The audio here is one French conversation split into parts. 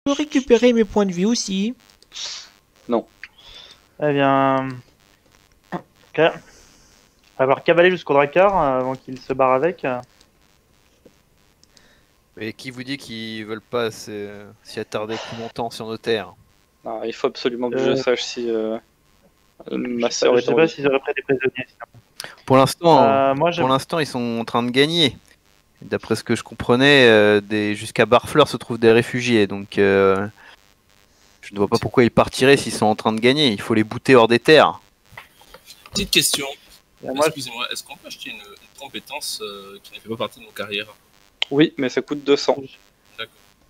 peux récupérer mes points de vie aussi. Non. Eh bien... Ok. On va avoir cavalé jusqu'au Drakkar avant qu'il se barre avec. Mais qui vous dit qu'ils veulent pas s'y attarder plus longtemps sur nos terres? Ah, il faut absolument que je sache si ma Je sœur est sais en pas vie. s'ils auraient pris des prisonniers. Pour l'instant, Moi, pour l'instant, ils sont en train de gagner. D'après ce que je comprenais, jusqu'à Barfleur se trouvent des réfugiés, donc je ne vois pas pourquoi ils partiraient s'ils sont en train de gagner. Il faut les bouter hors des terres. Petite question. Moi, Excusez-moi, est-ce qu'on peut acheter une compétence qui ne fait pas partie de nos carrières? Oui, mais ça coûte 200.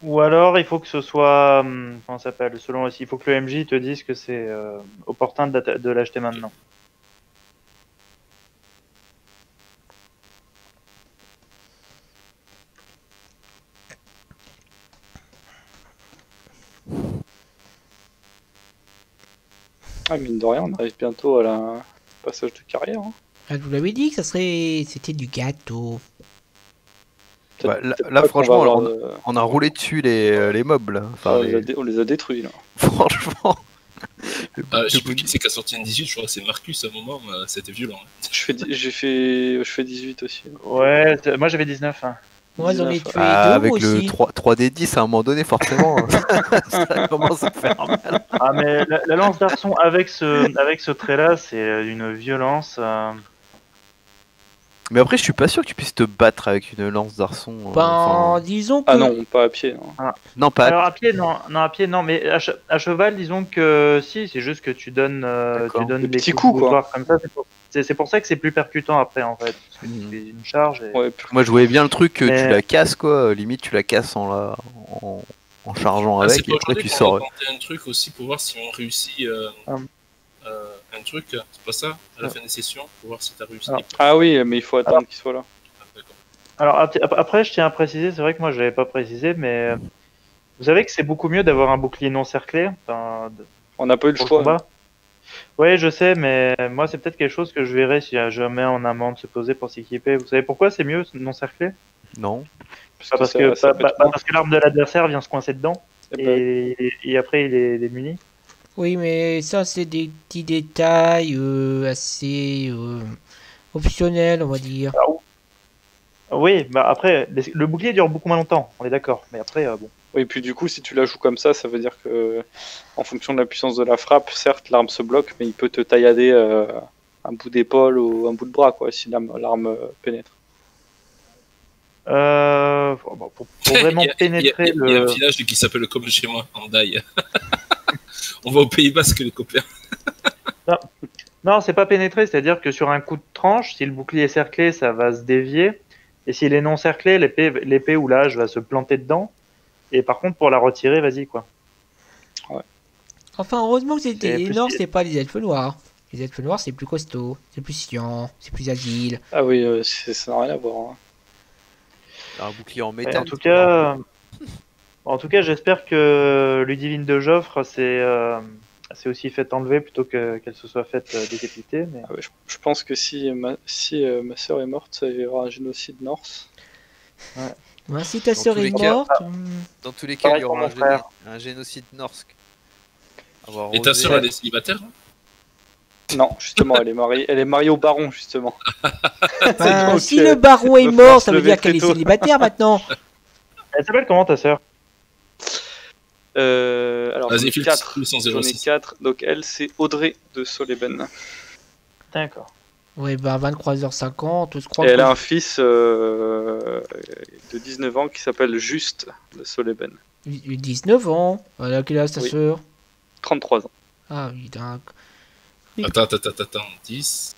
ou alors, il faut que ce soit... comment ça s'appelle? Selon aussi, il faut que le MJ te dise que c'est opportun de l'acheter maintenant. Ah, mine de rien, on arrive bientôt à la passage de carrière. Hein. Ah, je vous l'avez dit que c'était du gâteau. Bah, Peut-être là, pas qu'on franchement, va avoir on a roulé dessus les mobs. Là. Enfin, on les a détruits là. franchement. Je sais plus qui c'est qui a sorti une 18, je crois que c'est Marcus à un moment, c'était violent. Hein. Je fais 18 aussi. Ouais, moi j'avais 19. Hein. Moi, j'en ai 19, tué Ah, deux avec aussi. le 3D10 à un moment donné, forcément, ça commence à faire mal. Ah, mais la lance d'arçon avec ce trait-là, c'est une violence. Mais après, je suis pas sûr que tu puisses te battre avec une lance d'arçon. Ben, disons que... Ah non, pas à pied. Non. Non, pas. Alors à pied, non, à pied, non, mais à cheval, disons que si, c'est juste que tu donnes, Des les petits coups coups, quoi. boutoirs comme ça. C'est pour ça que c'est plus percutant après, en fait. Parce que tu Mhm. fais une charge. Et... Ouais, Moi, je voyais bien le truc que Mais- tu la casses, quoi. Limite, tu la casses en chargeant C'est avec, pas et après, aujourd'hui tu qu'on sors. va tenter un truc aussi pour voir si on réussit un truc, c'est pas ça, à la fin des sessions, pour voir si t'as réussi. Alors. Ah oui, mais il faut attendre qu'il soit là. Ah, d'accord. Alors après, je tiens à préciser, c'est vrai que moi je l'avais pas précisé, mais vous savez que c'est beaucoup mieux d'avoir un bouclier non cerclé, On n'a pas eu le pour le choix. combat. Oui, je sais, mais moi c'est peut-être quelque chose que je verrai si jamais on a un moment de se poser pour s'équiper. Vous savez pourquoi c'est mieux non cerclé? Non. Parce ça- que, ça peut être parce que l'arme de l'adversaire vient se coincer dedans Eh ben, et après il est démuni. Oui, mais ça, c'est des petits détails assez optionnels, on va dire. Oui, bah après le bouclier dure beaucoup moins longtemps, on est d'accord. Mais après, bon. oui, puis du coup, si tu la joues comme ça veut dire que, en fonction de la puissance de la frappe, certes, l'arme se bloque, mais il peut te taillader un bout d'épaule ou un bout de bras, quoi, si l'arme pénètre. Pour vraiment pénétrer Il y a un le. village qui s'appelle comme chez moi, Andaï. On va au Pays Basque, les copains. Non, c'est pas pénétrer, c'est-à-dire que sur un coup de tranche, si le bouclier est cerclé, ça va se dévier. Et s'il est non cerclé, l'épée ou l'âge va se planter dedans. Et par contre, pour la retirer, vas-y, quoi. Enfin, heureusement que c'était C'est plus énorme, stylé. c'est pas les elfes noirs. Les elfes noirs, c'est plus costaud, c'est plus chiant, c'est plus agile. Ah oui, ça n'a rien à voir. Hein. Un bouclier en Et métal. en tout cas, j'espère que Ludivine de Joffre s'est aussi fait enlever plutôt qu'elle se soit faite décapiter. Mais... Ah ouais, je pense que si ma sœur est morte, ça y aura un génocide norse. Ben, si ta Dans sœur tous est les cas- morte, Dans tous les cas, Pareil il y aura pour mon frère. un génocide norsk. Avoir Et ta osé- sœur, elle est célibataire? Non, justement, elle est mariée au baron, justement. ben, Donc, si le baron est va mort, falloir ça se veut lever dire qu'elle est très tôt. célibataire maintenant. Elle s'appelle comment ta sœur? Alors, Vas-y, j'en ai Philippe, 4. plus en J'en ai 06. 4. Donc, elle, c'est Audrey de Soleben. D'accord. Ouais, ben 23h50, je Et crois elle que... a un fils de 19 ans qui s'appelle Juste de Soleben. 19 ans. Elle a quel âge ta Oui. sœur? 33 ans. Ah oui, donc... Attends, 10.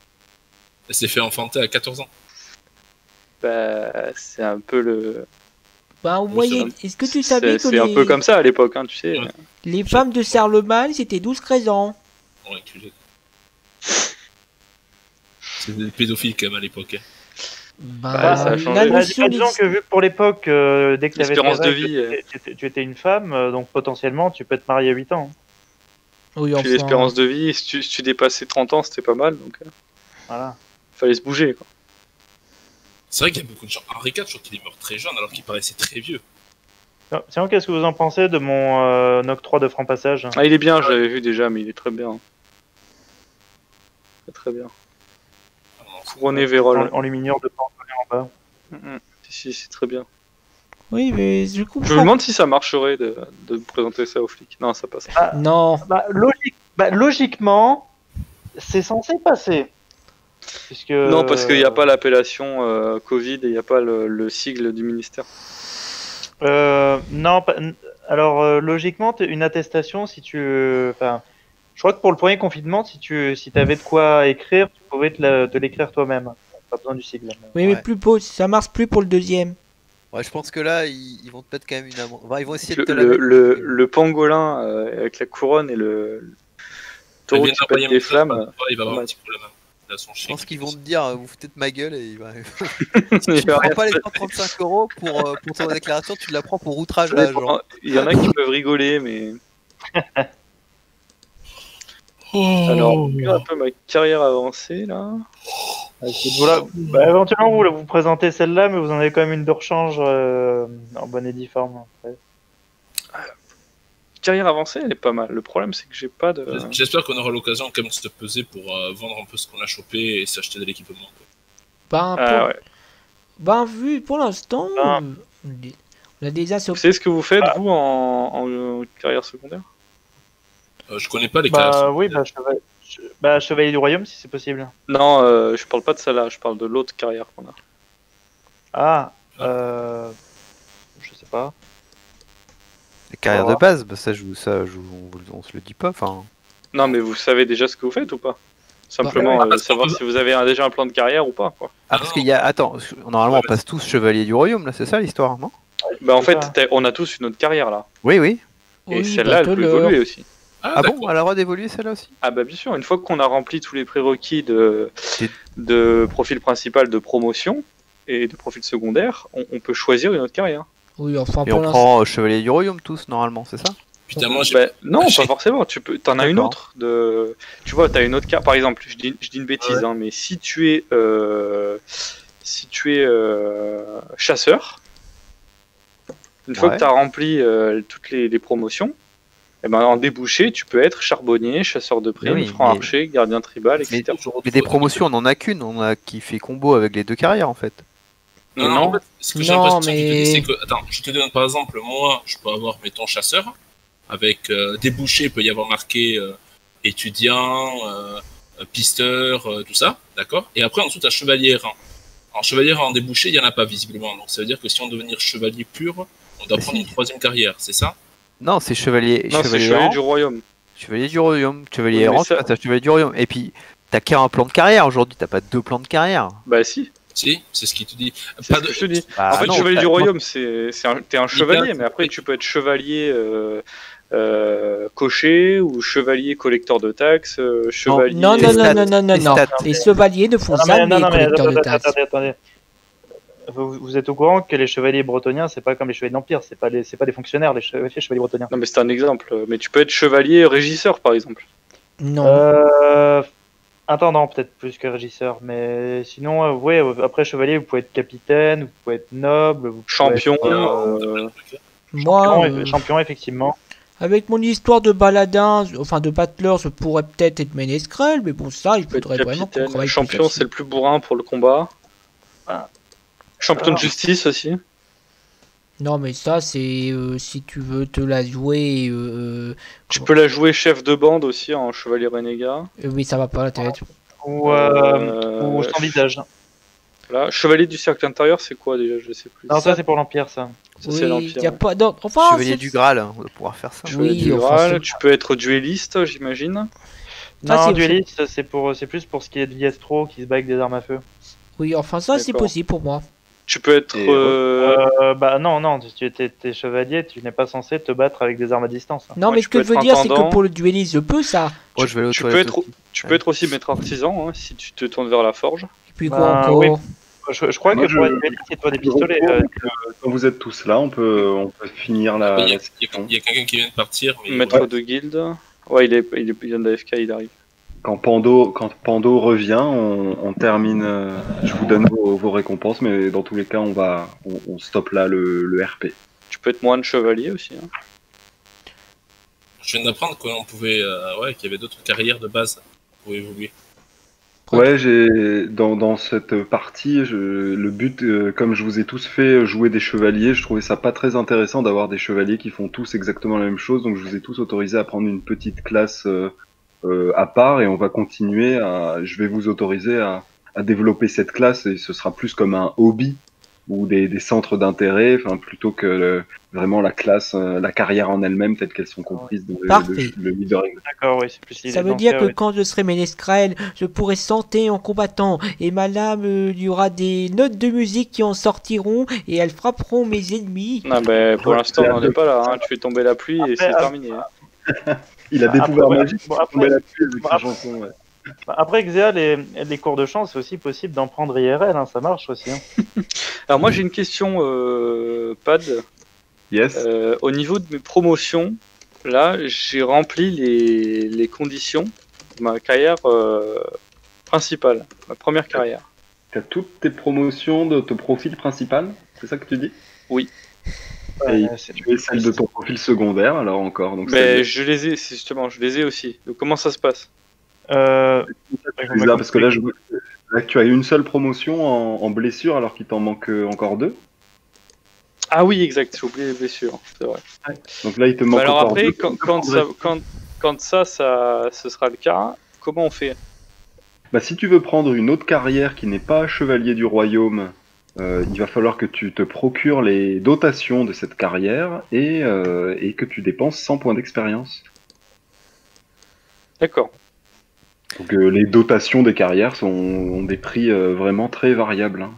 Elle s'est fait enfanter à 14 ans. Bah, c'est un peu le. Ben, au Oui, moyen... Est-ce que tu savais que C'est un peu comme ça à l'époque, hein, tu sais. Ouais. les femmes de Sarlemagne, c'était 12-13 ans? Bon, enculé. C'est des pédophiles quand même à l'époque. Hein. Bah, ça a changé. la notion Disons que vu que pour l'époque, dès que tu avais L'espérance de vie, tu étais une femme, donc potentiellement tu peux te marier à 8 ans. Oui, Puis enfin... l'espérance de vie, si tu dépassais 30 ans, c'était pas mal, donc Voilà. fallait se bouger, quoi. C'est vrai qu'il y a beaucoup de gens. Henri IV, je crois qu'il est mort très jeune alors qu'il paraissait très vieux. Sinon, qu'est-ce que vous en pensez de mon octroi de franc passage? Ah, il est bien, je l'avais vu déjà, mais il est très bien. Très bien. Couronné Vérole. En luminure de pantolon en bas. Si, c'est très bien. Oui, mais je Je me comprends. demande si ça marcherait de présenter ça aux flics. Non, ça passe. Non. Logiquement, c'est censé passer. Puisque... Non, parce qu'il n'y a pas l'appellation Covid et il n'y a pas le sigle du ministère. Non, alors logiquement, une attestation, si tu... Enfin, je crois que pour le premier confinement, si t'avais de quoi écrire, tu pouvais te l'écrire toi-même. Pas besoin du sigle. Oui, mais plus beau, ça marche plus pour le deuxième. Ouais, je pense que là, ils vont te mettre quand même une amende. Enfin, ils vont essayer de te Le pangolin avec la couronne et le taureau qui pète des flammes. Il va avoir un petit problème. Je pense qu'ils vont te dire, vous foutez de ma gueule et il va. Il Tu prends pas les 135 € pour ton déclaration, tu la prends pour outrage à agent. Il y en a qui peuvent rigoler, mais. Alors, un peu ma carrière avancée là. Voilà. Bah, éventuellement, vous présentez celle-là, mais vous en avez quand même une de rechange en bonne et due forme. Après. Carrière avancée, elle est pas mal. Le problème, c'est que j'ai pas de. J'espère qu'on aura l'occasion quand même de se peser pour vendre un peu ce qu'on a chopé et s'acheter de l'équipement. Ben, vu pour l'instant, on a déjà Vous savez ce que vous faites, vous, en carrière secondaire? Je connais pas les carrières. Oui, Chevalier du Royaume, si c'est possible. Non, je parle pas de ça là, je parle de l'autre carrière qu'on a. Je sais pas. Les carrières de base, bah ça, on se le dit pas. Enfin. Non, mais vous savez déjà ce que vous faites ou pas? Simplement savoir si vous avez déjà un plan de carrière ou pas, quoi. Ah, parce qu'il y a. Attends, normalement, on passe tous Chevalier du Royaume, là, c'est ça l'histoire, non? Bah, en fait, on a tous une autre carrière là. Oui, oui. Et celle-là, elle peut évoluer aussi. Ah bon, elle a le droit d'évoluer celle-là aussi? Ah bah bien sûr, une fois qu'on a rempli tous les prérequis de profil principal de promotion et de profil secondaire, on peut choisir une autre carrière. Oui, enfin, et on prend Chevalier du Royaume tous, normalement, c'est ça? Putain, moi, non, pas forcément. T'en as une autre. Tu vois, t'as une autre carte. Par exemple, je dis une bêtise, hein, mais si tu es chasseur, une fois que tu as rempli toutes les promotions, et ben, en débouché, tu peux être charbonnier, chasseur de primes, franc-archer, gardien tribal, etc. Mais des promotions, on en a qu'une, on a qui fait combo avec les deux carrières en fait. Non. En fait, ce que j'ai l'impression de te dire, c'est que, attends, je te donne par exemple, moi, je peux avoir, mettons, chasseur, avec débouché, il peut y avoir marqué étudiant, pisteur, tout ça, d'accord? Et après, en dessous, tu as chevalier rang. En chevalier rang en débouché, il n'y en a pas visiblement. Donc ça veut dire que si on veut devenir chevalier pur, on doit prendre une troisième carrière, c'est ça? Non, c'est chevalier. Non, c'est chevalier du royaume. Chevalier du royaume. Chevalier rang, tu passes à chevalier du royaume. Et puis, t'as qu'un plan de carrière aujourd'hui, t'as pas deux plans de carrière. Bah si. Si, c'est ce qu'il te dit. C'est ce que je te dis. En fait, chevalier du royaume, t'es un chevalier, mais après tu peux être chevalier cocher ou chevalier collecteur de taxes, chevalier. Non. Les chevaliers ne font jamais collecteur de taxes. Attendez. Vous êtes au courant que les chevaliers bretoniens, c'est pas comme les chevaliers d'Empire, c'est pas des fonctionnaires, les chevaliers bretoniens. Non, mais c'est un exemple. Mais tu peux être chevalier régisseur, par exemple. Non. Intendant peut-être plus que régisseur, mais sinon, oui, après chevalier, vous pouvez être capitaine, vous pouvez être noble, champion. Champion, effectivement. Avec mon histoire de baladin, enfin de battleur, je pourrais peut-être être ménestrel, mais bon, ça, il faudrait vraiment qu'on travaille. Champion, c'est le plus bourrin pour le combat. Champion de justice aussi. Non, mais ça, c'est si tu veux te la jouer. Tu peux la jouer chef de bande aussi en chevalier renégat. Oui, ça va pas la tête. Ou sans visage. Là, chevalier du cercle intérieur, c'est quoi déjà? Je sais plus. Non, ça c'est pour l'Empire, ça. Oui, c'est l'Empire. Y a pas... enfin, chevalier du Graal, on va pouvoir faire ça. Chevalier du Graal, tu peux être duelliste, j'imagine. Non, duelliste, c'est plus pour ce qui est de Viestro qui se bat avec des armes à feu. Oui, enfin ça c'est possible pour moi. Tu peux être... bah non, si tu es chevalier, tu n'es pas censé te battre avec des armes à distance. Hein. Non, mais ce que je veux dire, c'est que pour le duelliste, je peux ça. Moi, tu peux être aussi maître artisan, hein, si tu te tournes vers la forge. Et puis quoi encore? Oui. Je crois que pour être duelliste, c'est toi des pistolets. Quand vous êtes tous là, on peut finir la... Il y a quelqu'un qui vient de partir. Mais maître de guilde. Ouais, il vient d'AFK, il arrive. Quand Pando revient, on termine. Je vous donne vos récompenses, mais dans tous les cas, on stoppe là le RP. Tu peux être moine chevalier aussi. Hein. Je viens d'apprendre qu'on pouvait, qu'il y avait d'autres carrières de base pour évoluer. Ouais, dans cette partie, le but, comme je vous ai tous fait jouer des chevaliers, je trouvais ça pas très intéressant d'avoir des chevaliers qui font tous exactement la même chose, donc je vous ai tous autorisé à prendre une petite classe à part, et on va continuer je vais vous autoriser à développer cette classe, et ce sera plus comme un hobby ou des centres d'intérêt, enfin plutôt que vraiment la classe, la carrière en elle-même telle qu'elles sont comprises dans le leader. D'accord, oui, c'est plus l'idée. Ça veut dire que quand je serai ménestrel, je pourrai chanter en combattant, et ma lame, il y aura des notes de musique qui en sortiront, et elles frapperont mes ennemis. Non, mais pour l'instant, on n'en est pas là. Hein. Tu fais tomber la pluie et c'est terminé. Hein. Il a des pouvoirs magiques pour tomber la pluie avec sa chanson. Ouais. Après Xéa, les cours de chant, c'est aussi possible d'en prendre IRL, hein, ça marche aussi. Hein. Alors moi j'ai une question, Pad. Yes. Au niveau de mes promotions, là j'ai rempli les conditions de ma carrière principale, ma première carrière. T'as toutes tes promotions de ton profil principal, c'est ça que tu dis? Oui. Et tu es celle de ton profil secondaire alors encore. Donc je les ai, justement, je les ai aussi. Donc comment ça se passe? Parce que là, tu as une seule promotion en blessure alors qu'il t'en manque encore 2. Ah oui, exact, j'ai oublié les blessures, c'est vrai. Ouais. Donc là, il te manque alors encore après, 2. quand ça, ce sera le cas, comment on fait? Bah, si tu veux prendre une autre carrière qui n'est pas chevalier du royaume, il va falloir que tu te procures les dotations de cette carrière et que tu dépenses 100 points d'expérience. D'accord. Donc les dotations des carrières ont des prix vraiment très variables. Hein.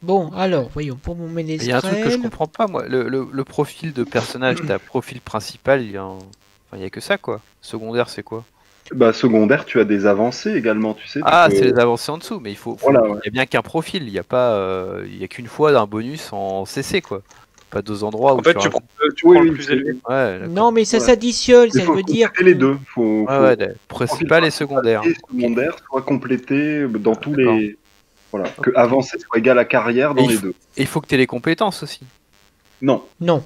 Bon, alors, voyons, pour mon ménestrel... Il y a un truc que je comprends pas, moi. Le profil de personnage, t'as profil principal, il y a que ça, quoi. Secondaire, c'est quoi? Bah, secondaire, tu as des avancées également, tu sais. C'est les avancées en dessous, mais il y a bien qu'un profil, il n'y a pas, il y a qu'une fois d'un bonus en CC, quoi. Pas deux endroits où en fait, tu prends le plus élevé. Ouais, non, mais ça s'additionne, ça veut dire que les deux. Faut principal et secondaire. Secondaire soit complété dans tous les. Voilà. Que avancer soit égal à carrière dans les deux. Et il faut que tu aies les compétences aussi. Non. Non.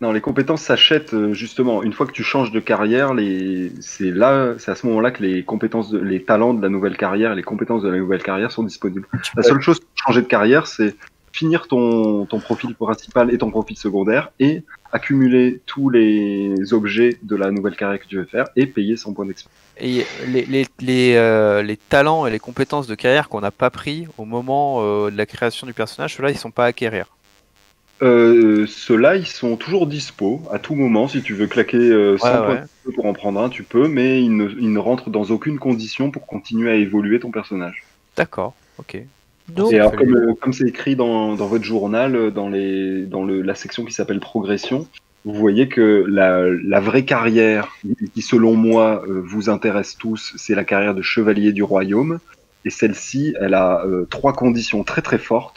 Non, les compétences s'achètent justement. Une fois que tu changes de carrière, c'est à ce moment-là que les talents de la nouvelle carrière, les compétences de la nouvelle carrière sont disponibles. La seule chose pour changer de carrière, c'est finir ton profil principal et ton profil secondaire et accumuler tous les objets de la nouvelle carrière que tu veux faire et payer 100 points d'expérience. Et les talents et les compétences de carrière qu'on n'a pas pris au moment de la création du personnage, ceux-là, ils sont pas à acquérir. Ceux-là, ils sont toujours dispo à tout moment. Si tu veux claquer 100 points pour en prendre un, tu peux, mais ils ne rentrent dans aucune condition pour continuer à évoluer ton personnage. D'accord, ok. Donc, et alors, comme c'est écrit dans votre journal, dans la section qui s'appelle Progression, vous voyez que la vraie carrière qui, selon moi, vous intéresse tous, c'est la carrière de chevalier du royaume. Et celle-ci, elle a 3 conditions très très fortes.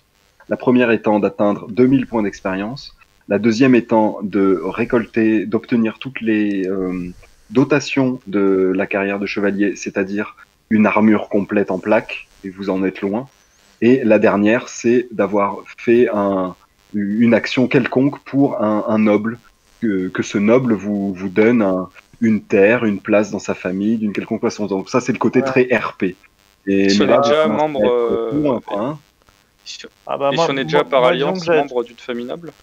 La première étant d'atteindre 2000 points d'expérience. La deuxième étant d'obtenir toutes les dotations de la carrière de chevalier, c'est-à-dire une armure complète en plaques, et vous en êtes loin. Et la dernière, c'est d'avoir fait une action quelconque pour un noble, que ce noble vous donne une terre, une place dans sa famille, d'une quelconque façon. Donc ça, c'est le côté très RP. Et si on est déjà membre... si on est déjà par alliance membre d'une famille noble.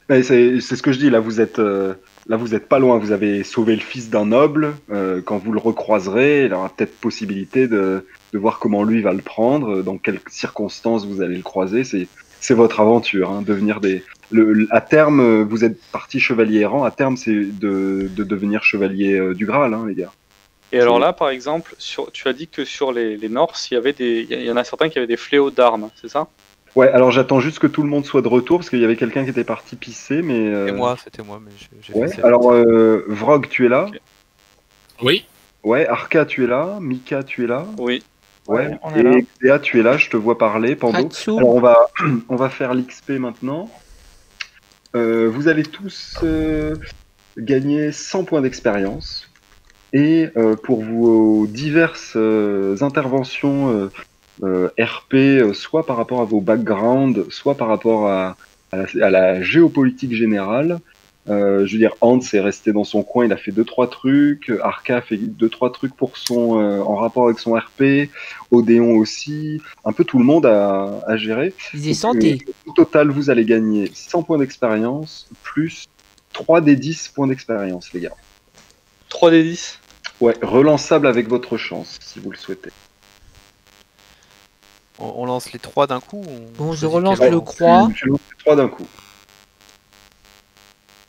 C'est ce que je dis, là vous êtes pas loin, vous avez sauvé le fils d'un noble, quand vous le recroiserez, il aura peut-être possibilité de voir comment lui va le prendre, dans quelles circonstances vous allez le croiser, c'est votre aventure, hein, devenir à terme, vous êtes parti chevalier errant, à terme c'est de devenir chevalier du Graal, hein, les gars. Et alors là, par exemple, tu as dit que sur les Norse, il y en a certains qui avaient des fléaux d'armes, c'est ça? Ouais, alors j'attends juste que tout le monde soit de retour, parce qu'il y avait quelqu'un qui était parti pisser, mais... C'était moi, mais j'ai ouais, fait alors Vrog, tu es là? Okay. Oui. Ouais, Arca, tu es là? Mika, tu es là? Oui. Ouais, et Xéa, tu es là, je te vois parler, Pando. Alors on va faire l'XP maintenant. Vous allez tous gagner 100 points d'expérience. Et pour vos diverses interventions RP, soit par rapport à vos backgrounds, soit par rapport à à la géopolitique générale. Je veux dire, Hans est resté dans son coin, il a fait 2-3 trucs. Arca fait 2-3 trucs pour en rapport avec son RP. Odéon aussi. Un peu tout le monde à gérer. Ils aient santé. Au total, vous allez gagner 100 points d'expérience plus 3 des 10 points d'expérience, les gars. 3 des 10 ? Ouais, relançable avec votre chance, si vous le souhaitez. On lance les 3 d'un coup Bon, je relance le croix. Tu lances les 3 d'un coup.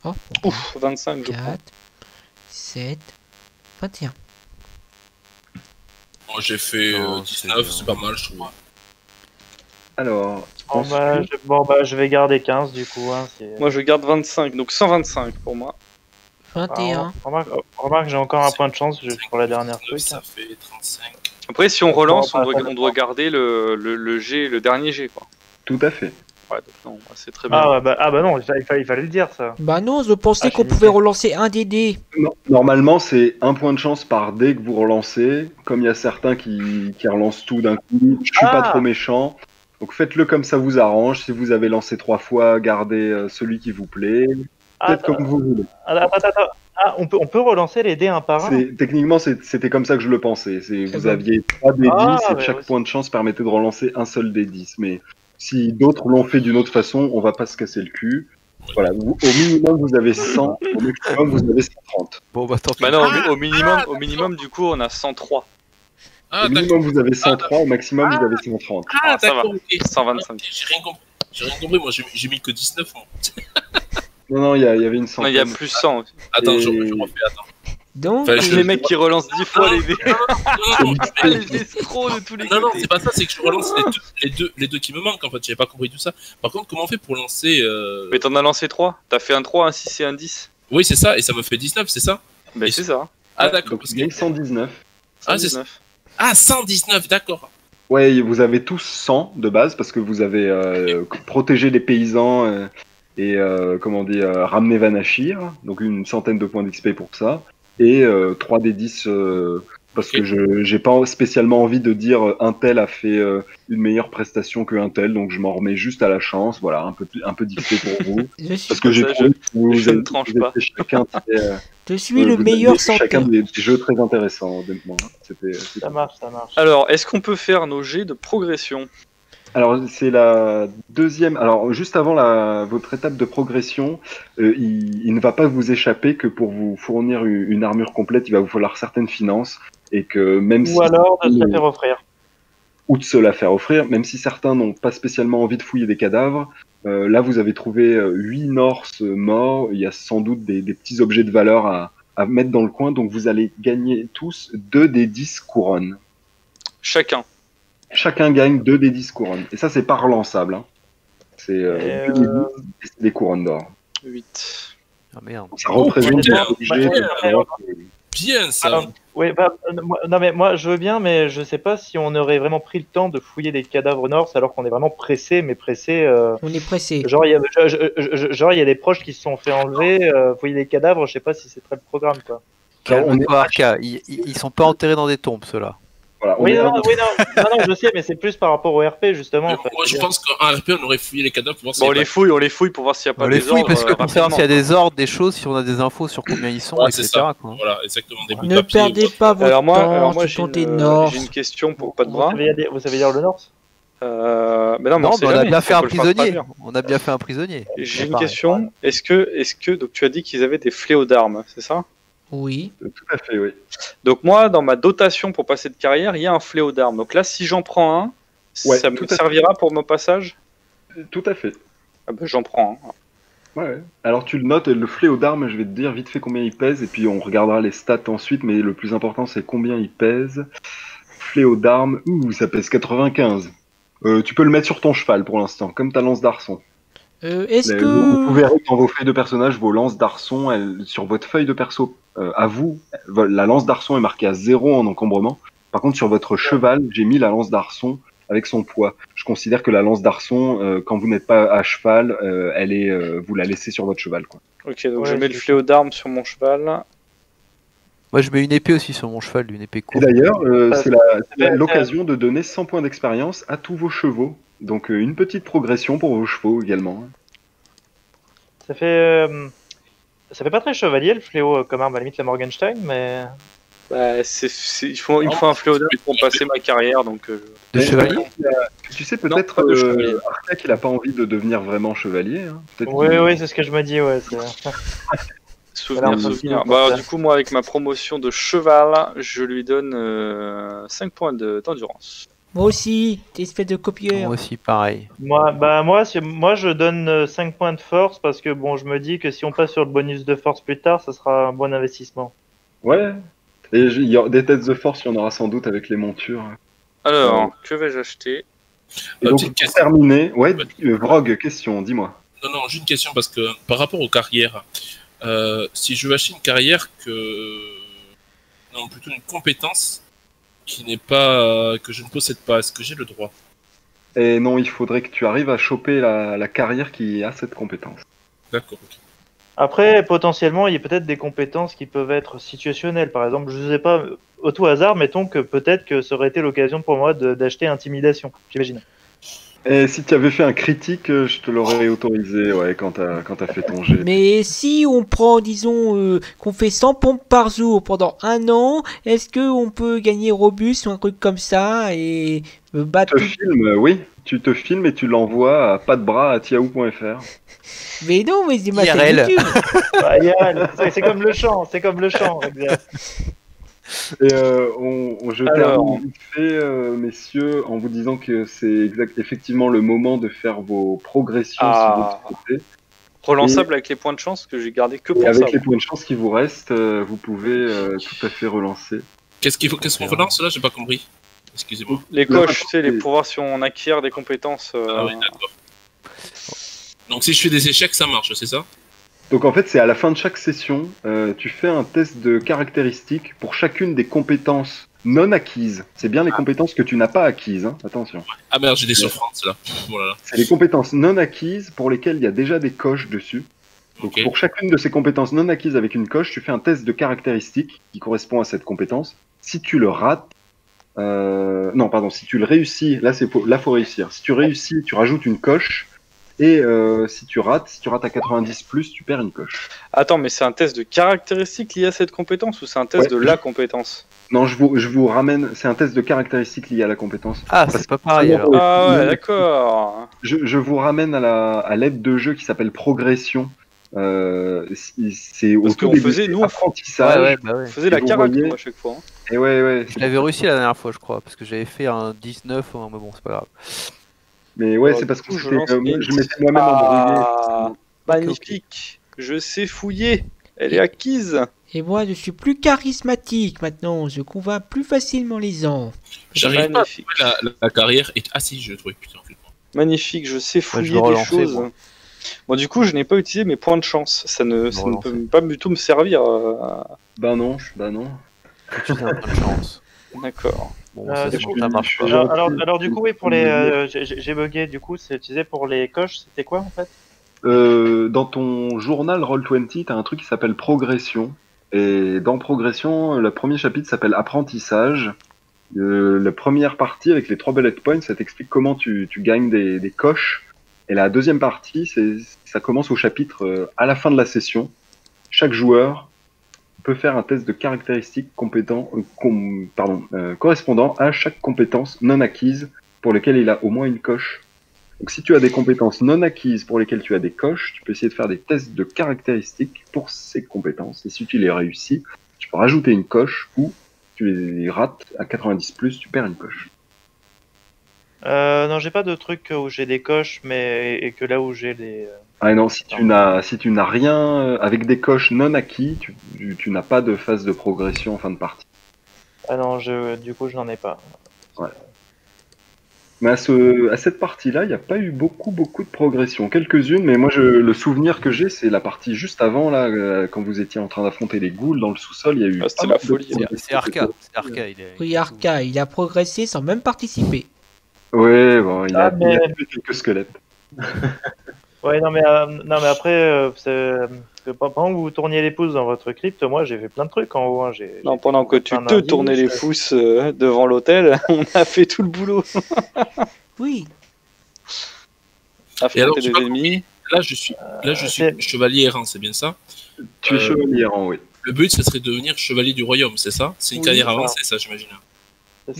Oh, Ouf, 25, je 4, crois. 7, 21. Moi j'ai fait Non, 19, c'est pas mal, je trouve. Alors, Je vais garder 15 du coup. Hein, Moi, je garde 25, donc 125 pour moi. 21. Remarque, j'ai encore un point de chance pour la dernière 19, truc. ça fait 35. Après, si on relance, Bon, on doit garder le dernier G, quoi. tout à fait. Ouais, donc non, c'est très bien. Ah bah non, il fallait le dire ça. Bah non, je pensais Ah, qu'on j'ai pouvait loupé. relancer un des dés. Non, normalement, c'est un point de chance par dé que vous relancez. Comme il y a certains qui relancent tout d'un coup, je suis pas trop méchant. Donc faites-le comme ça vous arrange. Si vous avez lancé 3 fois, gardez celui qui vous plaît. Faites comme vous voulez. Attends. Ah, on peut relancer les dés un par un. Techniquement, c'était comme ça que je le pensais. Vous aviez 3 dés 10 et mais chaque oui. point de chance permettait de relancer un seul dé 10. Mais si d'autres l'ont fait d'une autre façon, on va pas se casser le cul. Voilà, au minimum vous avez 100, au maximum vous avez 130. Bon bah tant pis. Bah non, au minimum, du coup, on a 103. Ah, Au minimum vous avez 103, au maximum vous avez 130. Ah, ça va. d'accord, ok. 125. Ok, j'ai rien compris. J'ai rien compris, moi j'ai mis que 19. Moi. Non, il y avait une Non, centaine. il y a plus 100 aussi. Attends, Et- je refais, attends. Donc, Enfin, Les mecs qui relancent 10 fois les dés. Non, Ah, les escrocs de tous les non, côtés. c'est pas ça, c'est que je relance les deux qui me manquent en fait, j'avais pas compris tout ça. Par contre, comment on fait pour lancer. Mais t'en as lancé 3. T'as fait un 3, un 6 et un 10. Oui, c'est ça, et ça me fait 19, c'est ça? Bah, Et c'est ça. Ah, d'accord. Donc Parce il y a que... 119. Ah, c'est 119. Ah, 119, d'accord. Ouais, vous avez tous 100 de base parce que vous avez protégé les paysans et comment dire, ramené Vanachir, donc une centaine de points d'XP pour ça, et 3 des 10 parce que je j'ai pas spécialement envie de dire un tel a fait une meilleure prestation que un tel, donc je m'en remets juste à la chance, voilà, un peu d'XP pour vous, je suis, parce que j'ai ça, trouvé que vous je ne avez- tranche vous pas. avez fait chacun je suis le vous meilleur avez fait chacun senteur. des jeux très intéressants, honnêtement. C'était Ça marche. Alors, est-ce qu'on peut faire nos jets de progression? Alors, c'est la deuxième. Alors, juste avant votre étape de progression, il ne va pas vous échapper que pour vous fournir une armure complète, il va vous falloir certaines finances. Et que même si. Ou alors de se la faire offrir. Ou de se la faire offrir, même si certains n'ont pas spécialement envie de fouiller des cadavres. Là, vous avez trouvé 8 Norse morts. Il y a sans doute des petits objets de valeur à mettre dans le coin. Donc, vous allez gagner tous 2 des 10 couronnes. Chacun. Chacun gagne 2 des 10 couronnes. Et ça, c'est pas relançable. Hein. C'est 2 des 10 et c'est des couronnes d'or. 8. Ah merde. Ça représente putain, un objet de valeur. Bien ça. Alors, oui, non mais moi je veux bien, mais je sais pas si on aurait vraiment pris le temps de fouiller des cadavres norse alors qu'on est vraiment pressé, mais pressé. On est pressé. Genre il y a des proches qui se sont fait enlever, fouiller des cadavres, je sais pas si c'est très le programme quoi. Calme-toi, Arca. Ils sont pas enterrés dans des tombes, ceux-là. Voilà, on Oui, est non, je sais, mais c'est plus par rapport au RP justement. Mais en fait. moi je pense qu'en RP on aurait fouillé les cadavres pour voir si. Bon, on les fouille pour voir s'il n'y a pas On les des fouille ordres, parce que pour savoir s'il y a rapidement. des ordres, des choses, si on a des infos sur combien ils sont, Ouais, c'est etc. ça. Quoi. Voilà, exactement. Des bouts de Ne papier perdez ou autre. pas votre Alors moi, temps, j'ai ce sont des une Norse. question pour pas de bras. Vous savez dire le norse? Mais non, mais Non, sait mais on a jamais, bien ça fait un peut le faire prisonnier. traduire. On a bien fait un prisonnier. J'ai une Pareil. question. Est-ce que donc tu as dit qu'ils avaient des fléaux d'armes, c'est ça? Oui. Tout à fait, oui. Donc moi, dans ma dotation pour passer de carrière, il y a un fléau d'armes. Donc là, si j'en prends un, Ouais, ça tout me à fait. servira pour mon passage? Tout à fait. Ah ben, j'en prends un. Ouais. Alors tu le notes, le fléau d'armes, je vais te dire vite fait combien il pèse, et puis on regardera les stats ensuite, mais le plus important c'est combien il pèse. Fléau d'armes, ça pèse 95. Tu peux le mettre sur ton cheval pour l'instant, comme ta lance d'arçon. Est-ce Vous que... verrez dans vos feuilles de personnage, vos lances d'arçon, sur votre feuille de perso, à vous, la lance d'arçon est marquée à 0 en encombrement. Par contre, sur votre cheval, j'ai mis la lance d'arçon avec son poids. Je considère que la lance d'arçon, quand vous n'êtes pas à cheval, vous la laissez sur votre cheval, quoi. Ok, donc Ouais, je mets le c'est- fléau d'armes sur mon cheval. Moi, je mets une épée aussi sur mon cheval, une épée Et courte. d'ailleurs, c'est c'est- l'occasion de donner 100 points d'expérience à tous vos chevaux. Donc une petite progression pour vos chevaux également. Ça fait pas très chevalier le fléau comme arme, à la limite la Morgenstein, mais. Bah, il faut un fléau d'âme pour passer ma carrière, donc. De chevalier. Tu sais, peut-être Arca qu'il a pas envie de devenir vraiment chevalier. Hein. Oui, c'est ce que je me dis, ouais. Souvenir. Bah, du coup, moi, avec ma promotion de cheval, je lui donne 5 points d'endurance. Moi aussi, t'es espèce de copieur. Moi aussi, pareil. Moi, je donne 5 points de force parce que bon, je me dis que si on passe sur le bonus de force plus tard, ça sera un bon investissement. Ouais. Et il y a des têtes de force, il y en aura sans doute avec les montures. Alors, que vais-je acheter? Et donc, pour terminer, Vrogue, question, dis-moi. Non, j'ai une question parce que par rapport aux carrières, si je veux acheter une carrière plutôt une compétence qui n'est pas que je ne possède pas, est-ce que j'ai le droit? Et non, il faudrait que tu arrives à choper la carrière qui a cette compétence. D'accord. Ok. Après, potentiellement, il y a peut-être des compétences qui peuvent être situationnelles. Par exemple, je sais pas, au tout hasard, mettons que peut-être que ça aurait été l'occasion pour moi d'acheter Intimidation, j'imagine. Et si tu avais fait un critique, je te l'aurais autorisé, quand t'as fait ton jet. Mais si on prend, disons, qu'on fait 100 pompes par jour pendant 1 an, est-ce qu'on peut gagner Robust ou un truc comme ça et battre... Tu te filmes et tu l'envoies à pasdebras@yahoo.fr. Mais non, mais c'est ma chaîne IRL. YouTube. IRL, c'est comme le chant, exact. Et je termine vite fait, messieurs, en vous disant que c'est effectivement le moment de faire vos progressions si vous le souhaitez. Relançable avec les points de chance que j'ai gardé que pour ça. Avec les points de chance qui vous restent, vous pouvez tout à fait relancer. Qu'est-ce qu'on relance là? J'ai pas compris. Excusez-moi. Les coches, tu sais, les pouvoirs si on acquiert des compétences. Ah oui, d'accord. Donc si je fais des échecs, ça marche, c'est ça? Donc en fait, c'est à la fin de chaque session, tu fais un test de caractéristiques pour chacune des compétences non acquises. C'est bien les compétences que tu n'as pas acquises, hein, attention. Ah merde, j'ai des souffrances là. Voilà. C'est les compétences non acquises pour lesquelles il y a déjà des coches dessus. Donc pour chacune de ces compétences non acquises avec une coche, tu fais un test de caractéristiques qui correspond à cette compétence. Si tu le rates, si tu le réussis, là faut réussir. Si tu réussis, tu rajoutes une coche. Et si tu rates à 90+, tu perds une coche. Attends, mais c'est un test de caractéristiques lié à cette compétence ou c'est un test de la compétence? Non, je vous ramène, c'est un test de caractéristiques lié à la compétence. Ah, c'est pas pareil alors. Ah ouais, d'accord. Je vous ramène à l'aide de jeu qui s'appelle Progression. C'est au tout début, nous, apprentissage. On faisait la caractéristique à chaque fois. Hein. Et ouais. Je l'avais réussi la dernière fois, je crois, parce que j'avais fait un 19, mais bon, c'est pas grave. Mais ouais, c'est parce que je m'étais moi-même embrouillé. Magnifique. Je sais fouiller. Elle est acquise. Et moi, je suis plus charismatique maintenant. Je convainc plus facilement les gens. J'arrive pas à trouver la carrière. Ah si, je l'ai trouvé, putain. Magnifique, je sais fouiller des choses. Bon, du coup, je n'ai pas utilisé mes points de chance. Ça ne peut pas du tout me servir. Bah non. Tu as un point de chance. D'accord. Bon, ça marche pas. Alors du coup, oui, pour les... j'ai bugué, du coup, tu disais pour les coches, c'était quoi en fait? Dans ton journal Roll20, tu as un truc qui s'appelle Progression. Et dans Progression, le premier chapitre s'appelle Apprentissage. La première partie, avec les 3 bullet points, ça t'explique comment tu gagnes des coches. Et la deuxième partie, ça commence au chapitre à la fin de la session. Chaque joueur peut faire un test de caractéristiques correspondant à chaque compétence non acquise pour lesquelles il a au moins une coche. Donc si tu as des compétences non acquises pour lesquelles tu as des coches, tu peux essayer de faire des tests de caractéristiques pour ces compétences. Et si tu les réussis, tu peux rajouter une coche ou tu les rates à 90+, tu perds une coche. Non, j'ai pas de truc où j'ai des coches, et que là où j'ai les... Ah non, si tu n'as rien avec des coches non acquis, tu n'as pas de phase de progression en fin de partie. Ah non, du coup, je n'en ai pas. Ouais. Mais à cette partie-là, il n'y a pas eu beaucoup de progression. Quelques-unes, mais moi, le souvenir que j'ai, c'est la partie juste avant, là, quand vous étiez en train d'affronter les ghouls dans le sous-sol, il y a eu... c'était la folie. C'est Arca. Oui, Arca, il a progressé sans même participer. Ouais, bon, il a fait quelques squelettes. Ouais, non mais après, pendant que vous tourniez les pouces dans votre crypte, moi j'ai fait plein de trucs en haut. Hein. Pendant que tu te tournais les pouces devant l'hôtel, on a fait tout le boulot. Oui. Et alors, des ennemis. là, je suis chevalier errant, c'est bien ça? Tu es chevalier errant, oui. Le but, ce serait de devenir chevalier du royaume, c'est ça? C'est une carrière avancée, ça, j'imagine.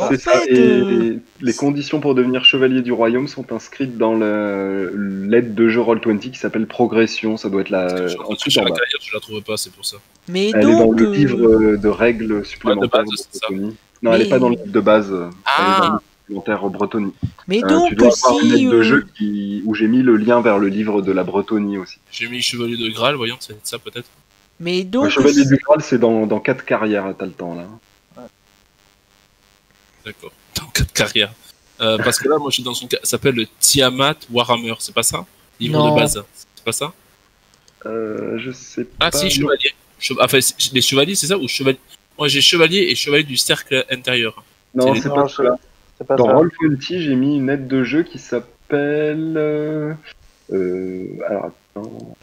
C'est ça, et les conditions pour devenir chevalier du royaume sont inscrites dans l'aide de jeu Roll20 qui s'appelle Progression. Ça doit être en tout en bas. Je la trouve pas, c'est pour ça. Mais elle donc, est dans le livre de règles supplémentaires de base, de Bretonnie. Non, elle n'est pas dans le livre de base. Elle est dans le livre supplémentaire Bretonnie. Mais donc, tu dois avoir une aide de jeu où j'ai mis le lien vers le livre de la Bretonnie aussi. J'ai mis chevalier de Graal, voyons, c'est ça peut-être. Mais donc, Le chevalier du Graal, c'est dans 4 carrières, t'as le temps là. D'accord. Dans 4 carrières. Parce que là, moi, je suis dans une. Ça s'appelle le Tiamat Warhammer, c'est pas ça? Livre de base. C'est pas ça? Je sais pas. Ah, si, chevalier. Enfin, les chevaliers, c'est ça? Ou chevalier. Moi, j'ai chevalier et chevalier du cercle intérieur. Non, c'est pas ça. Dans Roll20, j'ai mis une aide de jeu qui s'appelle. Alors, attends.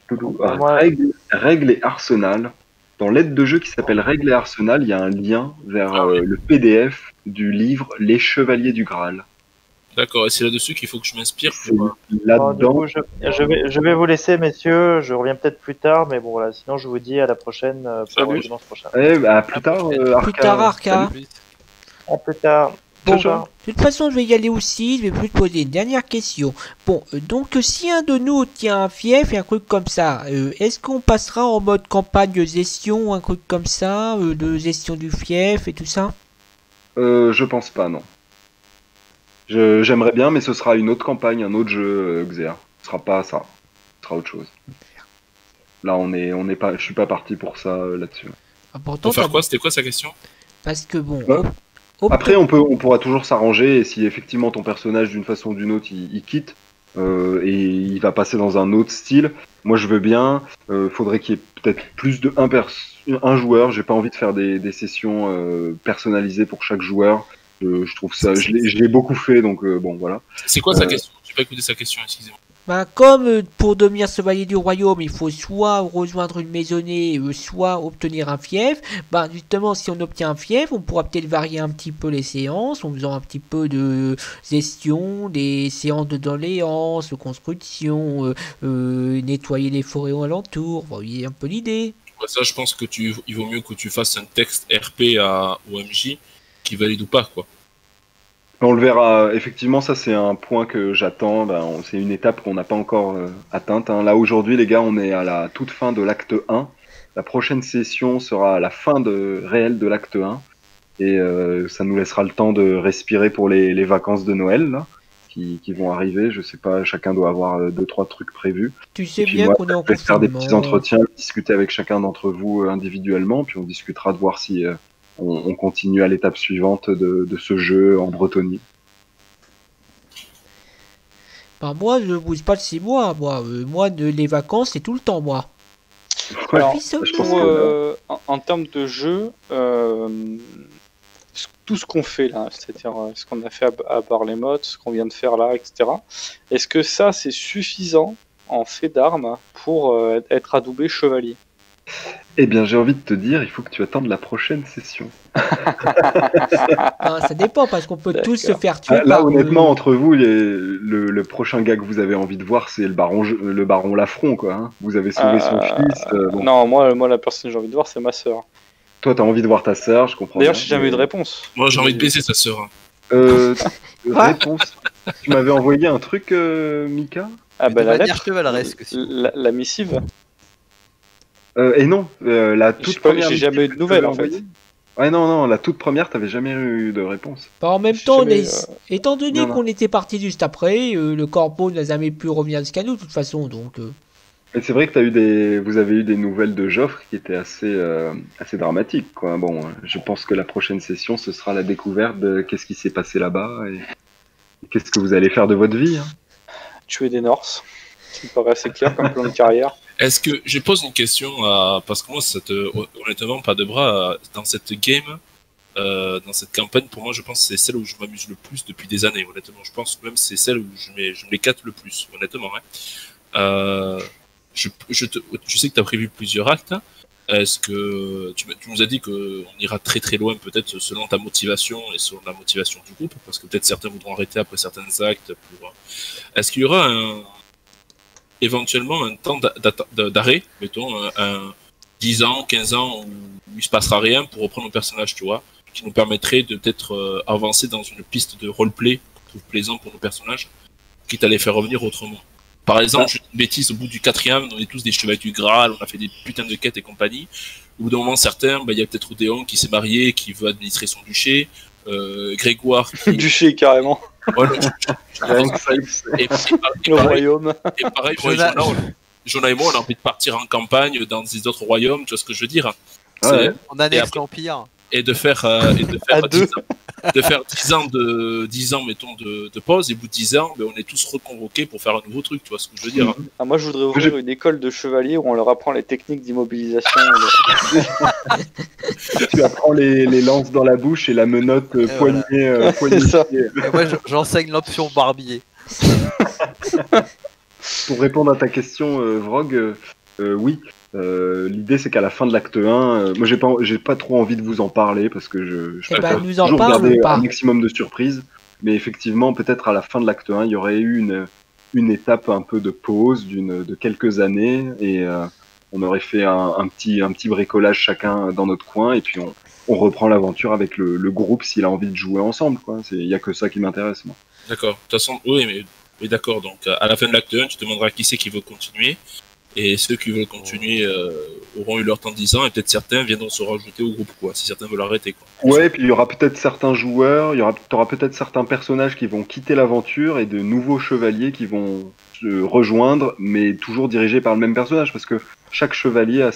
Règles et arsenal. Dans l'aide de jeu qui s'appelle Règles et Arsenal, il y a un lien vers le PDF du livre Les Chevaliers du Graal. D'accord, et c'est là-dessus qu'il faut que je m'inspire. Là-dedans. Je vais vous laisser, messieurs. Je reviens peut-être plus tard, mais bon, voilà. Sinon, je vous dis à la prochaine pour le dimanche prochain. À plus tard, Arca. Plus tard, Arca. À plus tard. Bon, de toute façon, je vais y aller aussi. Je vais plus te poser une dernière question. Bon, donc, si un de nous tient un fief et un truc comme ça, est-ce qu'on passera en mode campagne de gestion, un truc comme ça, de gestion du fief et tout ça? Je pense pas, non. J'aimerais bien, mais ce sera une autre campagne, un autre jeu, Xer. Ce sera pas ça. Ce sera autre chose. Là, je suis pas parti pour ça là-dessus. Pour faire quoi? C'était quoi sa question? Parce que bon. Après, on pourra toujours s'arranger, et si effectivement ton personnage, d'une façon ou d'une autre, il quitte, et il va passer dans un autre style, moi je veux bien, faudrait qu'il y ait peut-être plus de un joueur, j'ai pas envie de faire des sessions personnalisées pour chaque joueur, je trouve ça, je l'ai beaucoup fait, donc bon voilà. C'est quoi sa question? J'ai pas écouté sa question, excusez-moi. Bah, comme pour devenir chevalier du royaume, il faut soit rejoindre une maisonnée, soit obtenir un fief. Bah, justement, si on obtient un fief, on pourra peut-être varier un petit peu les séances en faisant un petit peu de gestion, des séances de doléances, de construction, nettoyer les forêts alentours. Vous voyez un peu l'idée. Ouais, ça, je pense que il vaut mieux que tu fasses un texte RP au MJ qui valide ou pas, quoi. On le verra, effectivement, ça c'est un point que j'attends, c'est une étape qu'on n'a pas encore atteinte. Là aujourd'hui les gars, on est à la toute fin de l'acte 1, la prochaine session sera à la fin réelle de l'acte 1, et ça nous laissera le temps de respirer pour les vacances de Noël là, qui vont arriver, je sais pas, chacun doit avoir 2-3 trucs prévus. Tu sais bien qu'on est en confinement. Je vais faire des petits entretiens, discuter avec chacun d'entre vous individuellement, puis on discutera de voir si... on continue à l'étape suivante de ce jeu en Bretonnie. Bah moi, je bouge pas de 6 mois. Moi, les vacances, c'est tout le temps, moi. Alors, en termes de jeu, tout ce qu'on fait là, c'est-à-dire ce qu'on a fait à Bar-les-Mottes, ce qu'on vient de faire là, etc. Est-ce que ça, c'est suffisant en fait d'armes pour être adoubé chevalier? Eh bien, j'ai envie de te dire, il faut que tu attendes la prochaine session. Ça dépend, parce qu'on peut tous se faire tuer. Là, honnêtement, entre vous, le prochain gars que vous avez envie de voir, c'est le baron Lafron, quoi. Hein. Vous avez sauvé son fils. Bon. Non, moi, la personne que j'ai envie de voir, c'est ma sœur. Toi, t'as envie de voir ta sœur, je comprends. D'ailleurs, j'ai jamais eu de réponse. Moi, j'ai envie de baiser sa sœur. Réponse. Tu m'avais envoyé un truc, Mika? Ah bah la lettre, la missive. Et non, la toute première. J'ai jamais eu de nouvelles en fait. Ouais, non, la toute première, t'avais jamais eu de réponse. En même temps, étant donné qu'on était parti juste après, le corbeau n'a jamais pu revenir jusqu'à nous de toute façon, donc. Et c'est vrai que vous avez eu des nouvelles de Joffre qui étaient assez dramatiques, quoi. Bon, je pense que la prochaine session, ce sera la découverte de qu'est-ce qui s'est passé là-bas et qu'est-ce que vous allez faire de votre vie. Hein. Tuer des Norse, ça me paraît assez clair comme plan de carrière. Est-ce que je pose une question parce que moi, honnêtement, pas de bras dans cette game, dans cette campagne, pour moi, je pense que c'est celle où je m'amuse le plus depuis des années. Honnêtement, je pense même que c'est celle où je m'éclate le plus. Honnêtement, hein. Tu sais que tu as prévu plusieurs actes. Est-ce que tu nous as dit qu'on ira très très loin, peut-être selon ta motivation et selon la motivation du groupe, parce que peut-être certains voudront arrêter après certains actes. Est-ce qu'il y aura éventuellement un temps d'arrêt, mettons, 10 ans, 15 ans, où il se passera rien pour reprendre nos personnages, tu vois, qui nous permettrait de peut-être avancer dans une piste de roleplay qu'on trouve plaisant pour nos personnages, quitte à les faire revenir autrement. Par exemple, je dis une bêtise, au bout du 4e, on est tous des chevaliers du Graal, on a fait des putains de quêtes et compagnie. Au bout d'un moment, certains, il y a peut-être Odéon qui s'est marié, qui veut administrer son duché, Grégoire qui... Duché, carrément. Ouais, le royaume. Et pareil, Jonah et moi, on a envie de partir en campagne dans des autres royaumes, tu vois ce que je veux dire? On annexe l'Empire. Et de faire, 10 ans, mettons, de pause, et au bout de 10 ans, on est tous reconvoqués pour faire un nouveau truc, tu vois ce que je veux dire? Ah, moi, je voudrais ouvrir une école de chevaliers où on leur apprend les techniques d'immobilisation. Tu apprends les lances dans la bouche et la menotte poignée. Moi, j'enseigne l'option barbier. Pour répondre à ta question, Vrog, oui. L'idée c'est qu'à la fin de l'acte 1, moi j'ai pas trop envie de vous en parler parce que je préfère toujours garder un maximum de surprises, mais effectivement peut-être à la fin de l'acte 1 il y aurait eu une étape un peu de pause de quelques années et on aurait fait un petit bricolage chacun dans notre coin et puis on reprend l'aventure avec le groupe s'il a envie de jouer ensemble, quoi. Il y a que ça qui m'intéresse, moi. D'accord, de toute façon, oui d'accord, donc à la fin de l'acte 1 tu te demanderas qui c'est qui veut continuer. Et ceux qui veulent continuer auront eu leur temps de 10 ans, et peut-être certains viendront se rajouter au groupe, quoi, si certains veulent arrêter, quoi. Ouais, et puis il y aura peut-être certains joueurs, t'auras peut-être certains personnages qui vont quitter l'aventure et de nouveaux chevaliers qui vont se rejoindre, mais toujours dirigés par le même personnage, parce que chaque chevalier a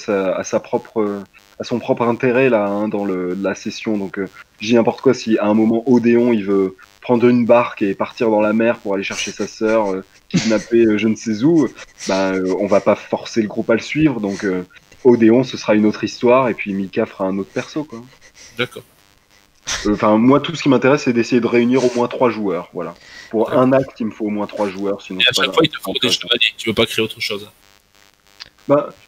son propre intérêt là, hein, dans la session. Donc je dis n'importe quoi, si à un moment Odéon il veut prendre une barque et partir dans la mer pour aller chercher sa sœur, kidnapper je ne sais où, on va pas forcer le groupe à le suivre, donc Odéon ce sera une autre histoire et puis Mika fera un autre perso, quoi. D'accord. Enfin moi tout ce qui m'intéresse c'est d'essayer de réunir au moins 3 joueurs, voilà. Pour un acte il me faut au moins 3 joueurs, sinon et à chaque fois il te faut des chevaliers, tu veux pas créer autre chose?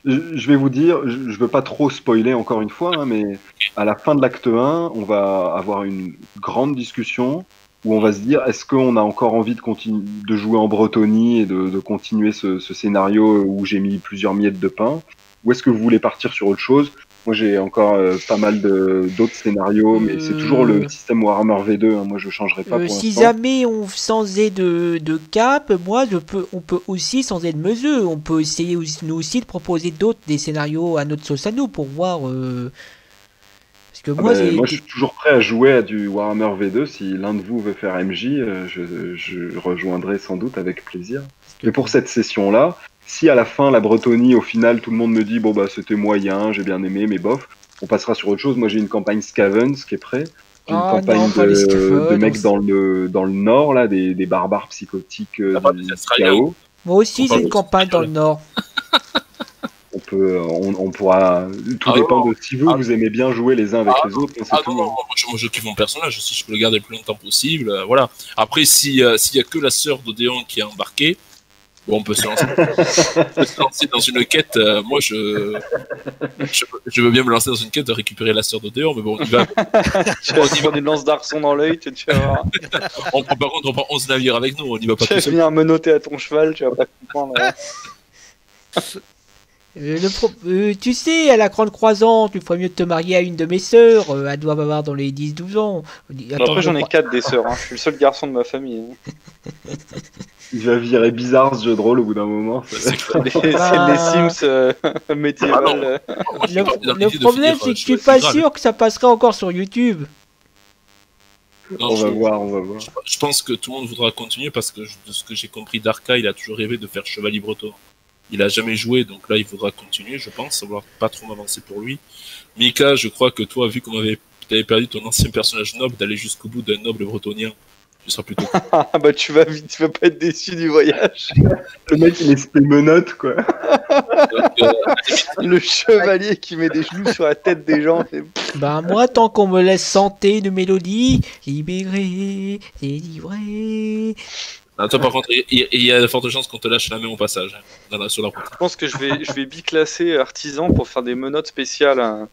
Je vais vous dire, je veux pas trop spoiler encore une fois, hein, mais à la fin de l'acte 1 on va avoir une grande discussion où on va se dire est-ce qu'on a encore envie de jouer en Bretonie et de continuer ce scénario où j'ai mis plusieurs miettes de pain, ou est-ce que vous voulez partir sur autre chose? Moi j'ai encore pas mal d'autres scénarios, mais c'est toujours le système Warhammer V2, hein. Moi je changerai pas pour l'instant. Si jamais on changer de cap, on peut aussi changer de mesure, on peut essayer nous aussi de proposer des scénarios à notre sauce à nous pour voir... Que moi, je suis toujours prêt à jouer à du Warhammer V2. Si l'un de vous veut faire MJ, je rejoindrai sans doute avec plaisir. Mais pour cette session-là, si à la fin, la Bretonie, au final, tout le monde me dit bon bah c'était moyen, j'ai bien aimé, mais bof, on passera sur autre chose. Moi j'ai une campagne Scavens qui est prête. J'ai une campagne de mecs dans le nord, là, des barbares psychotiques du chaos. Moi aussi j'ai une campagne dans le nord. On pourra. Tout dépend de si vous aimez bien jouer les uns avec les autres. Moi je kiffe mon personnage, si je peux le garder le plus longtemps possible. Voilà. Après, s'il y a que la sœur d'Odéon qui est embarquée, on peut se lancer dans une quête. Moi, je veux bien me lancer dans une quête de récupérer la sœur d'Odéon, mais bon, on y va. Tu vas prendre une lance d'arçon dans l'œil, tu vas voir. Par contre, on prend 11 navires avec nous, on y va pas tout seul. Tu vas venir menotter à ton cheval, tu vas pas comprendre. Tu sais, à la grande croisante, il ferait mieux de te marier à une de mes sœurs. Elle doit avoir dans les 10-12 ans. Après, j'en ai 4 des sœurs. Hein. Je suis le seul garçon de ma famille. Il va virer bizarre ce jeu de rôle au bout d'un moment. C'est les Sims médiéval. Le problème, c'est que je suis pas sûr que ça passerait encore sur YouTube. On va voir. Je pense que tout le monde voudra continuer parce que de ce que j'ai compris d'Arca, il a toujours rêvé de faire chevalier breton. Il a jamais joué, donc là il faudra continuer, je pense, ça va pas trop m'avancer pour lui. Mika, je crois que toi, vu qu'on t'avais perdu ton ancien personnage noble, d'aller jusqu'au bout d'un noble bretonien, tu seras plutôt cool. Bah tu vas pas être déçu du voyage. Le mec il laisse les menottes, quoi. Donc, le chevalier qui met des genoux sur la tête des gens. Moi, tant qu'on me laisse chanter de mélodie, libéré, délivré... Toi, par contre, il y a de fortes chances qu'on te lâche la main au passage, sur la route. Je pense que je vais biclasser artisan pour faire des menottes spéciales, hein.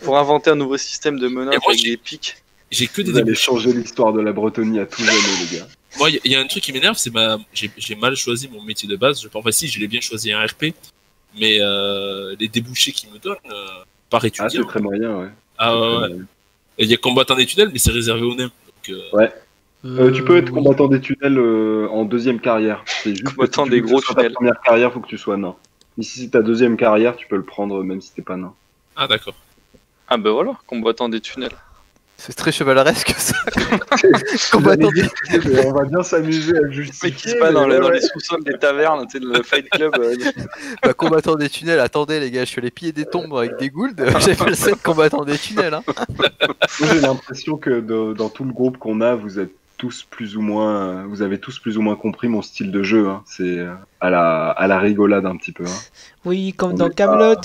Pour inventer un nouveau système de menottes avec des pics. J'ai que des Vous allez changer l'histoire de la Bretonie à tout jamais, les gars. Moi, il y a un truc qui m'énerve, c'est j'ai mal choisi mon métier de base. Enfin, si, je l'ai bien choisi un RP, mais les débouchés qu'ils me donnent par étudiant. Ah, c'est très moyen, ouais. Ah ouais. Et il y a combattant des tunnels, mais c'est réservé aux nains. Donc, ouais. Tu peux être combattant des tunnels en deuxième carrière. C'est juste combattant des gros tunnels. Ta première carrière, faut que tu sois nain. Ici, si ta deuxième carrière, tu peux le prendre même si t'es pas nain. Ah d'accord. Ah bah voilà, combattant des tunnels. C'est très chevaleresque ça. Combattant des tunnels. On va bien s'amuser à justifier. Mais qui se passe dans les sous-sols des tavernes, tu sais, le Fight Club. Bah, combattant des tunnels, attendez les gars, je suis allé piller des tombes avec des goulds. J'ai fait le set combattant des tunnels. Hein. Moi, j'ai l'impression que dans tout le groupe qu'on a, vous avez tous plus ou moins compris mon style de jeu. Hein. C'est à la rigolade un petit peu. Hein. Oui, comme dans Camelot.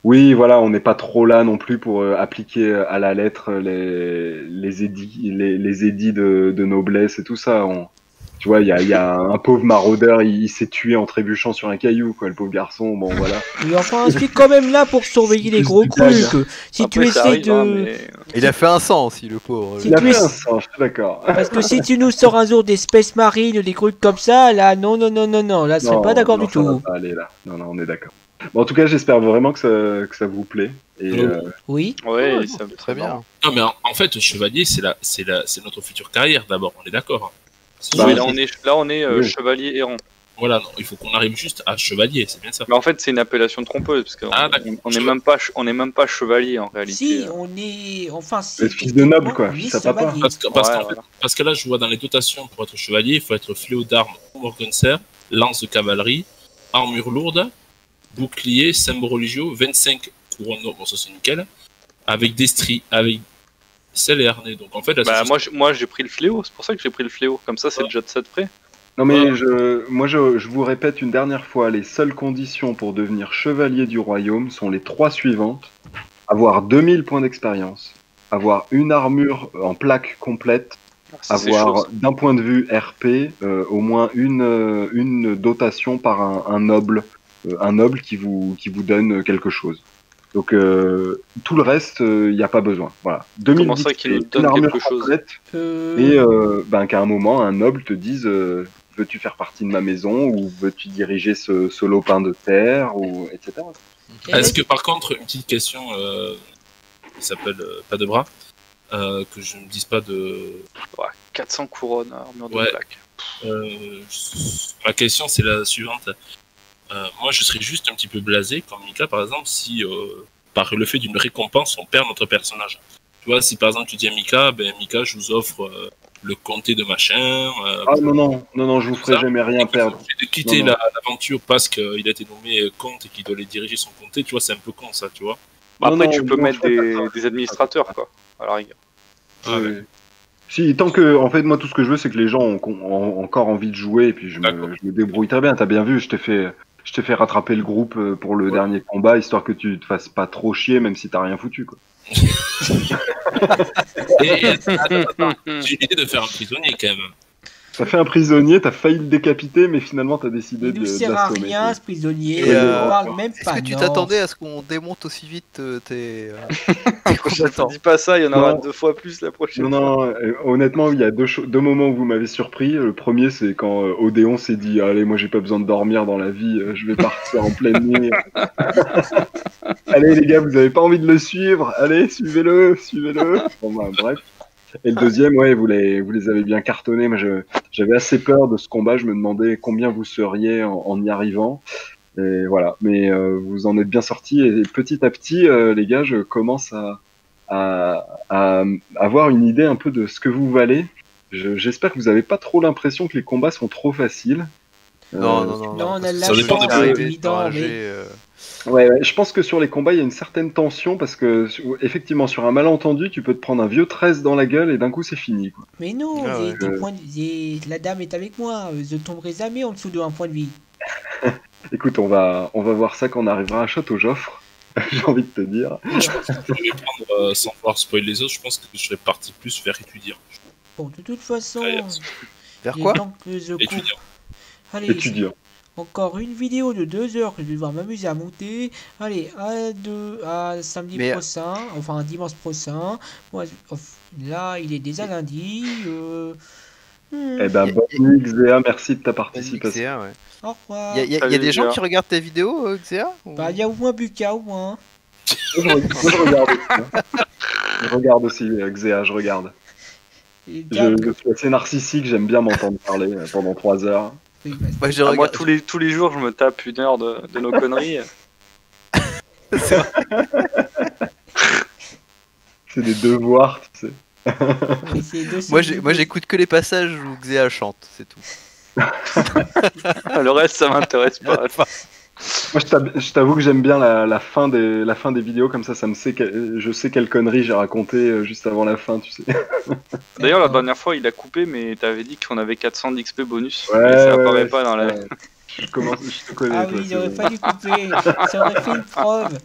Oui, voilà, on n'est pas trop là non plus pour appliquer à la lettre les édits de noblesse et tout ça. Tu vois, il y a un pauvre maraudeur, il s'est tué en trébuchant sur un caillou, quoi, le pauvre garçon. Bon, voilà. Oui, enfin, je suis quand même là pour surveiller les gros trucs. Si après, tu essaies de... mais... Il a fait un sang aussi, le pauvre. Il a fait un sang, je suis d'accord. Parce que si tu nous sors un jour d'espèces marines, des trucs comme ça, là, non, là, je serais pas d'accord du tout. Va pas aller là. Non, on est d'accord. Bon, en tout cas, j'espère vraiment que ça vous plaît. Et, oui. Ouais, ça me très bien. Non, mais en fait, chevalier, c'est notre future carrière d'abord. On est d'accord. Hein. Oui, là, on est oui. Chevalier errant. Voilà, non, il faut qu'on arrive juste à chevalier, c'est bien ça. Mais en fait, c'est une appellation trompeuse parce qu'on n'est même pas chevalier en réalité. Si, on est, enfin, si. Fils de noble, quoi. Fils à papa. Parce que là, je vois dans les dotations pour être chevalier, il faut être fléau d'armes, morgenser, lance de cavalerie, armure lourde, bouclier, symbole religieux, 25 couronnes d'or, bon ça c'est nickel, avec des stries, avec selle et harnais. Donc en fait, là, moi j'ai pris le fléau, c'est pour ça que j'ai pris le fléau. Comme ça, c'est déjà de ça de près. Non mais je vous répète une dernière fois, les seules conditions pour devenir chevalier du royaume sont les 3 suivantes. Avoir 2000 points d'expérience, avoir une armure en plaque complète, avoir d'un point de vue RP au moins une dotation par un noble qui vous donne quelque chose. Donc tout le reste, il n'y a pas besoin. Voilà. 2000 Comment ça qu'il nous donne quelque chose et qu'à un moment un noble te dise veux-tu faire partie de ma maison ou veux-tu diriger ce lopin de terre ou etc. Est-ce que par contre une petite question qui s'appelle pas de bras que je ne dise pas de 400 couronnes armure de plaque. Ma question c'est la suivante. Moi, je serais juste un petit peu blasé, comme Mika, par exemple, si par le fait d'une récompense, on perd notre personnage. Tu vois, si par exemple tu dis à Mika, Mika, je vous offre le comté de machin. Non, je vous ferai jamais rien perdre. De quitter l'aventure parce qu'il a été nommé comte et qu'il doit aller diriger son comté, tu vois, c'est un peu con ça, tu vois. Après, tu peux mettre des administrateurs, quoi, à la rigueur. Si, tant que, en fait, moi, tout ce que je veux, c'est que les gens ont encore envie de jouer, et puis je me débrouille très bien. T'as bien vu, je t'ai fait rattraper le groupe pour le dernier combat, histoire que tu te fasses pas trop chier, même si t'as rien foutu, quoi. Attends, j'ai l'idée de faire un prisonnier, quand même. T'as fait un prisonnier, t'as failli le décapiter, mais finalement t'as décidé de l'assommer. Il ne sert à rien, ce prisonnier, parle même pas. Est-ce que tu t'attendais à ce qu'on démonte aussi vite tes combattants? Dis pas ça, il y en aura 2 fois plus la prochaine fois. Non, honnêtement, il y a deux moments où vous m'avez surpris. Le premier, c'est quand Odéon s'est dit « Allez, moi j'ai pas besoin de dormir dans la vie, je vais partir en pleine nuit. » Allez les gars, vous avez pas envie de le suivre? Allez, suivez-le. Bon bah, bref. Et le deuxième, vous les avez bien cartonnés. Moi, j'avais assez peur de ce combat. Je me demandais combien vous seriez en y arrivant. Et voilà. Mais vous en êtes bien sortis. Et petit à petit, les gars, je commence à avoir une idée un peu de ce que vous valez. J'espère que vous n'avez pas trop l'impression que les combats sont trop faciles. Non, on a ça dépend des évident, Ouais, je pense que sur les combats, il y a une certaine tension parce que, effectivement, sur un malentendu, tu peux te prendre un vieux 13 dans la gueule et d'un coup, c'est fini, quoi. Mais non, la dame est avec moi, je tomberai jamais en dessous de 1 point de vie. Écoute, on va voir ça quand on arrivera à Château Joffre, j'ai envie de te dire. Je vais prendre, sans pouvoir spoiler les autres, je pense que je serais parti plus vers étudiant. Bon, de toute façon, vers quoi? Étudiant. Allez, étudiant. Encore une vidéo de 2 heures que je vais devoir m'amuser à monter. Allez, à samedi prochain, enfin dimanche prochain. Moi, là, il est déjà lundi. Eh ben, bonne nuit, Xéa, merci de ta participation. Xéa, ouais. Au revoir. Il y a des gens qui regardent tes vidéos, Xéa ou... Bah, il y a au moins Buka, au moins. Moi, je regarde aussi. Hein. Je regarde aussi, Xéa, je regarde. Et Je suis assez narcissique, j'aime bien m'entendre parler pendant 3 heures. Oui, bah, Moi, je Moi, regarde... tous les jours, je me tape 1 heure de nos conneries. C'est vrai. C'est des devoirs, tu sais. oui, c'est deux Moi, secondes. j'écoute que les passages où Xéa chante, c'est tout. Le reste, ça m'intéresse pas. Moi, je t'avoue que j'aime bien la fin des vidéos, comme ça me sait je sais quelle connerie j'ai raconté juste avant la fin, tu sais. D'ailleurs, la dernière fois, il a coupé, mais t'avais dit qu'on avait 400 d'XP bonus. Ouais, mais ça apparaît ouais, pas dans la. Je te connais. Ah toi, oui, c'est j'aurais bon. pas dû couper. Ça aurait fait une preuve.